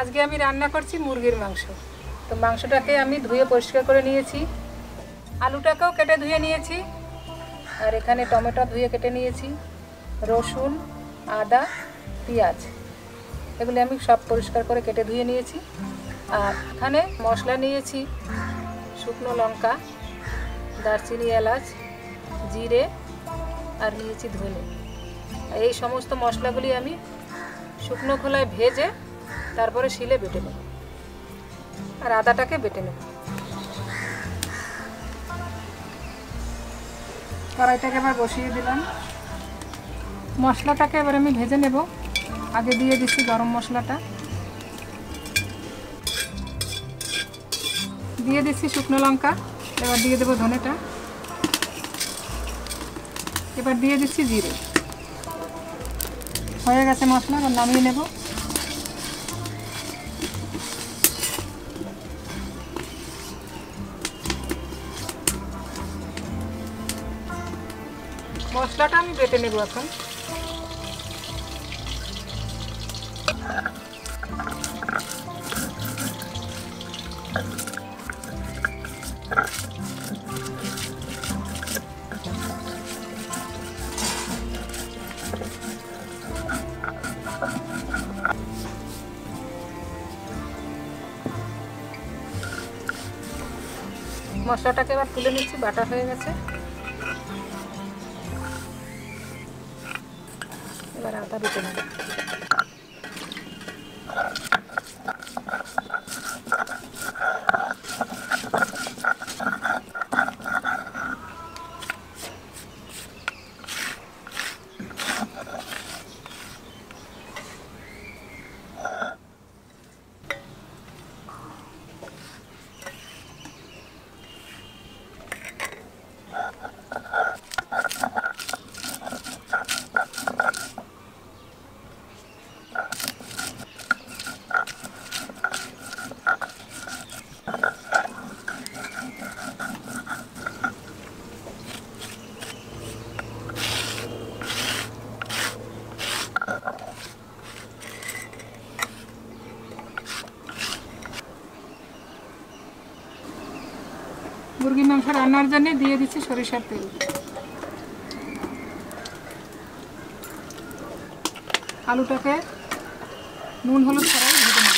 আজকে আমি রান্না করছি মুরগির মাংস। তো মাংসটাকে আমি ধুয়ে পরিষ্কার করে নিয়েছি, আলুটাকেও কেটে ধুয়ে নিয়েছি, আর এখানে টমেটো ধুয়ে কেটে নিয়েছি, রসুন, আদা, পেঁয়াজ এগুলি আমি সব পরিষ্কার করে কেটে ধুয়ে নিয়েছি। আর এখানে মশলা নিয়েছি শুকনো লঙ্কা, দারচিনি, এলাচ, জিরে আর নিয়েছি ধনে। এই সমস্ত মশলাগুলি আমি শুকনো খোলায় ভেজে তারপরে শিলে বেটে নেব, আর আদাটাকে বেটে নেব। কড়াইটাকে এবার বসিয়ে দিলাম, মশলাটাকে এবার আমি ভেজে নেব। আগে দিয়ে দিচ্ছি গরম মশলাটা, দিয়ে দিচ্ছি শুকনো লঙ্কা, এবার দিয়ে দেবো ধনেটা, এবার দিয়ে দিচ্ছি জিরে। হয়ে গেছে মশলা, এবার নামিয়ে নেব। মশলাটা আমি বেটে নেব এখন। মশলাটাকে এবার তুলে নিচ্ছি, বাটা হয়ে গেছে। এবার আদা বেটে নেব। মুরগির মাংস রান্নার জন্য দিয়ে দিচ্ছি সরিষার তেল। আলুটাকে নুন হলুদ ছাড়াই ভেজে নেব।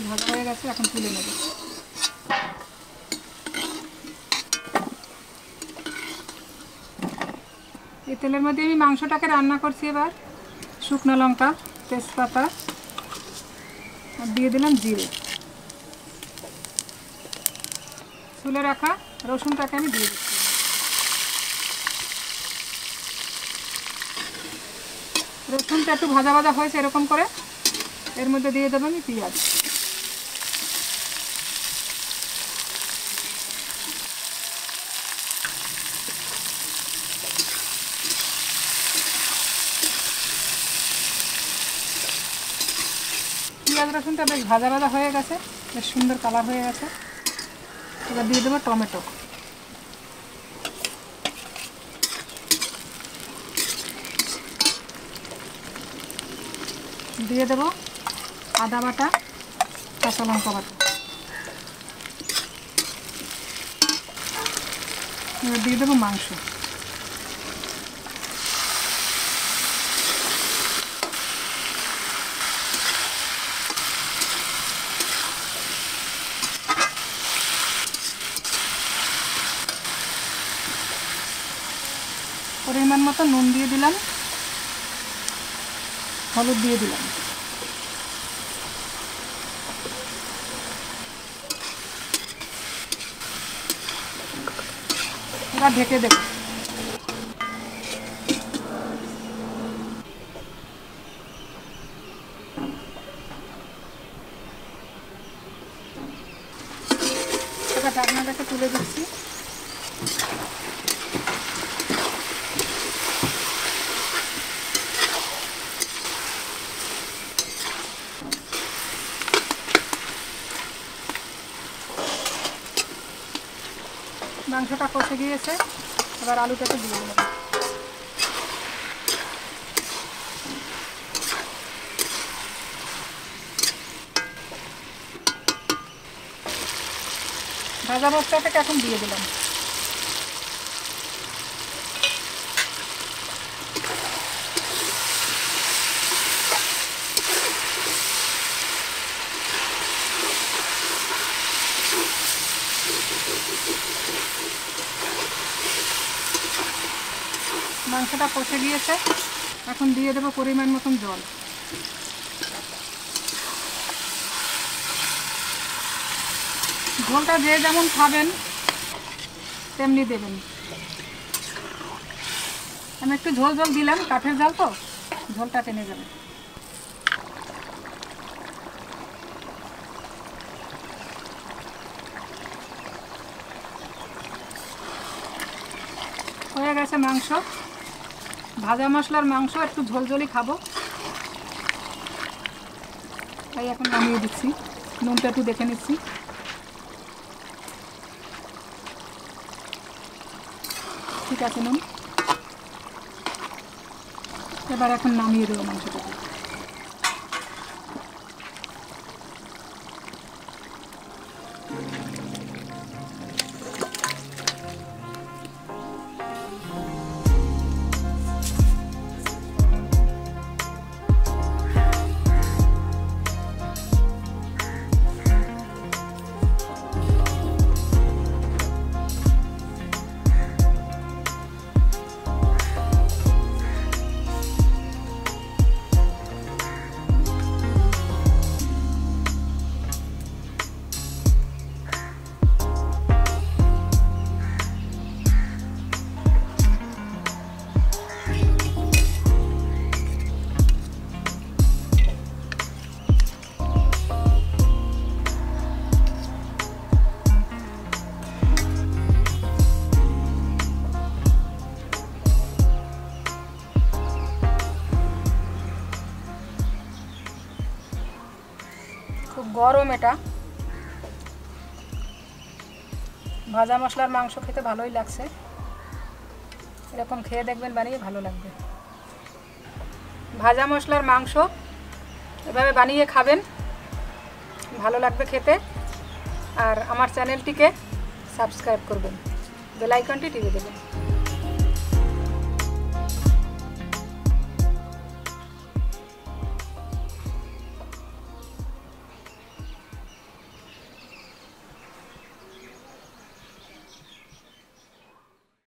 ভাজা হয়ে গেছে, এখন তুলে নেব। এই তেলের মধ্যে আমি মাংসটাকে রান্না করছি। এবার শুকনো লঙ্কা, তেজপাতা আর দিয়ে দিলাম জিরে, ছুলে রাখা রসুনটাকে আমি দিয়ে দিচ্ছি। রসুনটা একটু ভাজা ভাজা হয়েছে, এরকম করে এর মধ্যে দিয়ে দেবো আমি পেঁয়াজ। পেঁয়াজ রসুনটা বেশ ভাজা ভাজা হয়ে গেছে, বেশ সুন্দর কালার হয়ে গেছে। এবার দিয়ে দেবো টমেটো, দিয়ে দেবো আদা বাটা, কাঁচা লঙ্কা বাটা, এবার দিয়ে দেবো মাংস। পরিমাণ মতো নুন দিয়ে দিলাম, হলুদ দিয়ে দিলাম। এবার ঢেকে দেব। এবার ঢাকনাটাকে তুলে দিচ্ছি। মাংসটা কষে গিয়েছে, এবার আলুটাকে দিয়ে দেবো। ভাজা মশলাটাকে এখন দিয়ে দিলাম। মাংসটা কষে গিয়েছে, এখন দিয়ে দেবো পরিমাণ মতন জল। ঝোলটা যে যেমন খাবেন তেমনি দেবেন। আমি একটু ঝোল ঝোল দিলাম, কাঠের জাল তো ঝোলটা টেনে যাবে। হয়ে গেছে মাংস, ভাজা মশলার মাংস, একটু ঝোল ঝোলই খাবো তাই এখন নামিয়ে দিচ্ছি। নুনটা একটু দেখে নিচ্ছি। ঠিক আছে নুন। এবার এখন নামিয়ে দেবো মাংসটাকে। খুব গরম এটা, ভাজা মশলার মাংস খেতে ভালোই লাগছে। এরকম খেয়ে দেখবেন, বানিয়ে ভালো লাগবে। ভাজা মশলার মাংস এভাবে বানিয়ে খাবেন, ভালো লাগবে খেতে। আর আমার চ্যানেলটিকে সাবস্ক্রাইব করবেন, বেল আইকনটি টিপে দেবেন।